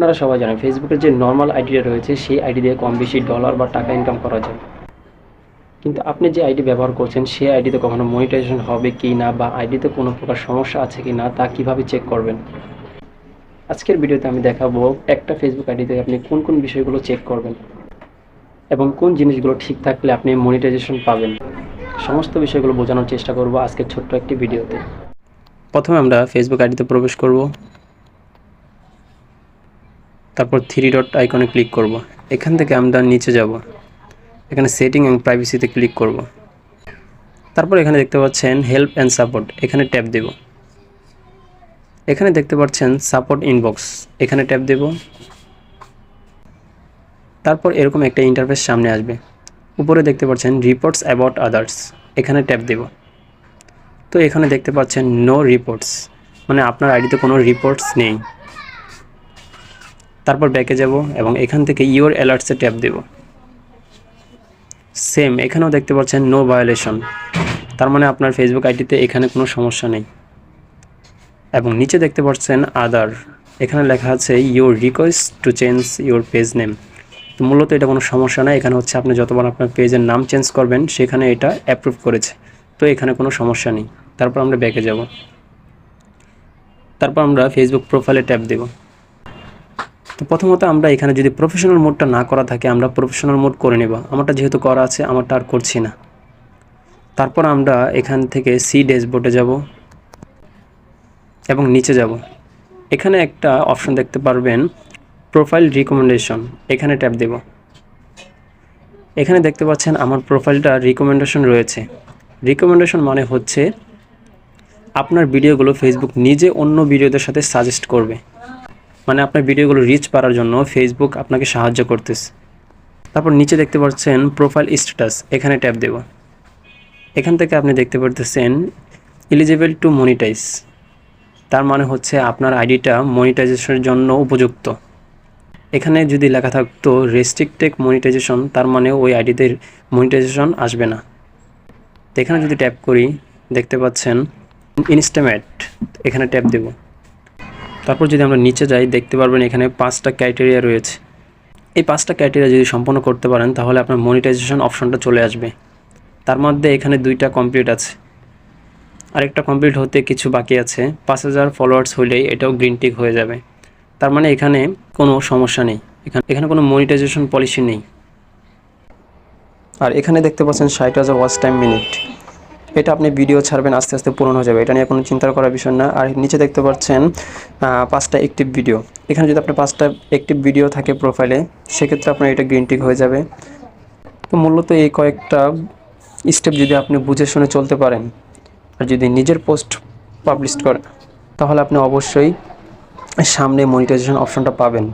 আপনারা সবাই জানেন ফেসবুকের যে নর্মাল আইডিটা রয়েছে সেই আইডি দিয়ে কম বেশি ডলার বা টাকা ইনকাম করা যায়। কিন্তু আপনি যে আইডি ব্যবহার করছেন সেই আইডিতে কখনো মনিটাইজেশন হবে কি না বা আইডিতে কোনো প্রকার সমস্যা আছে কি না তা কিভাবে চেক করবেন। আজকের ভিডিওতে আমি দেখাবো একটা ফেসবুক আইডিতে আপনি কোন কোন বিষয়গুলো চেক করবেন এবং কোন জিনিসগুলো ঠিক থাকলে আপনি মনিটাইজেশন পাবেন। সমস্ত বিষয়গুলো বোঝানোর চেষ্টা করব আজকের ছোট্ট একটি ভিডিওতে। প্রথমে আমরা ফেসবুক আইডিতে প্রবেশ করব, তারপর থ্রি ডট আইকনে ক্লিক করব। এখান থেকে আমরা নিচে যাব, এখানে সেটিং এন্ড প্রাইভেসিতে ক্লিক করব। তারপর এখানে দেখতে পাচ্ছেন হেল্প অ্যান্ড সাপোর্ট, এখানে ট্যাপ দেব। এখানে দেখতে পাচ্ছেন সাপোর্ট ইনবক্স, এখানে ট্যাপ দেব। তারপর এরকম একটা ইন্টারফেস সামনে আসবে। উপরে দেখতে পাচ্ছেন রিপোর্টস অ্যাবাউট আদার্স, এখানে ট্যাপ দেব। তো এখানে দেখতে পাচ্ছেন নো রিপোর্টস, মানে আপনার আইডিতে কোনো রিপোর্টস নেই। তারপর ব্যাকে যাব এবং এখান থেকে ইওর অ্যালার্টসে ট্যাপ দেব। সেম এখানেও দেখতে পাচ্ছেন নো ভায়োলেশন, তার মানে আপনার ফেসবুক আইডিতে এখানে কোনো সমস্যা নেই। এবং নিচে দেখতে পাচ্ছেন আদার, এখানে লেখা আছে your request to change your page name. তো মূলত এটা কোনো সমস্যা নাই, এখানে হচ্ছে আপনি যতবার আপনার পেজের নাম চেঞ্জ করবেন সেখানে এটা অ্যাপ্রুভ করেছে, তো এখানে কোনো সমস্যা নেই। তারপর আমরা ব্যাকে যাব, তারপর আমরা ফেসবুক প্রোফাইলে ট্যাপ দেব। তো প্রথমত আমরা এখানে যদি প্রফেশনাল মোডটা না করা থাকে আমরা প্রফেশনাল মোড করে নেব, আমারটা যেহেতু করা আছে আমারটা আর করছি না। তারপর আমরা এখান থেকে সি ড্যাশবোর্ডে যাব এবং নিচে যাব। এখানে একটা অপশন দেখতে পারবেন প্রোফাইল রিকমেন্ডেশন, এখানে ট্যাপ দেব। এখানে দেখতে পাচ্ছেন আমার প্রোফাইলটা রিকমেন্ডেশন রয়েছে। রিকমেন্ডেশন মানে হচ্ছে আপনার ভিডিওগুলো ফেসবুক নিজে অন্য ভিডিওদের সাথে সাজেস্ট করবে, মানে আপনার ভিডিওগুলো রিচ পাওয়ার জন্য ফেসবুক আপনাকে সাহায্য করতেছে। তারপর নিচে দেখতে পাচ্ছেন প্রোফাইল স্ট্যাটাস, এখানে ট্যাপ দেব। এখান থেকে আপনি দেখতে পারতেছেন এলিজিবল টু মনিটাইজ, তার মানে হচ্ছে আপনার আইডিটা মনিটাইজেশনের জন্য উপযুক্ত। এখানে যদি লেখা থাকতো রেস্ট্রিক্টেড মনিটাইজেশন, তার মানে ওই আইডিতে মনিটাইজেশন আসবে না। তো এখানে যদি ট্যাপ করি দেখতে পাচ্ছেন ইনস্টামেট, এখানে ট্যাপ দেব। তারপর যদি আমরা নিচে যাই দেখতে পারবেন এখানে 5টা ক্রাইটেরিয়া রয়েছে। এই 5টা ক্রাইটেরিয়া যদি সম্পন্ন করতে পারেন তাহলে আপনার মনিটাইজেশন অপশনটা চলে আসবে। তার মধ্যে এখানে 2টা কমপ্লিট আছে, আরেকটা কমপ্লিট হতে কিছু বাকি আছে। 5000 ফলোয়ার্স হলেই এটাও গ্রিন টিক হয়ে যাবে, তার মানে এখানে কোনো সমস্যা নেই, এখানে কোনো মনিটাইজেশন পলিসি নেই। আর এখানে দেখতে পাচ্ছেন 60,000 ওয়াচ টাইম মিনিট, এটা আপনি ভিডিও ছাড়বেন আস্তে আস্তে পূরণ হয়ে যাবে, এটা নিয়ে কোনো চিন্তা করার বিষয় না। আর নিচে দেখতে পাচ্ছেন 5টা অ্যাক্টিভ ভিডিও, এখানে যদি আপনার 5টা অ্যাক্টিভ ভিডিও থাকে প্রোফাইলে সেক্ষেত্রে আপনার এটা গ্রিন টিক হয়ে যাবে। তো মূলত এই কয়েকটা স্টেপ যদি আপনি বুঝে শুনে চলতে পারেন আর যদি নিজের পোস্ট পাবলিশ করেন তাহলে আপনি অবশ্যই সামনে মনিটাইজেশন অপশনটা পাবেন।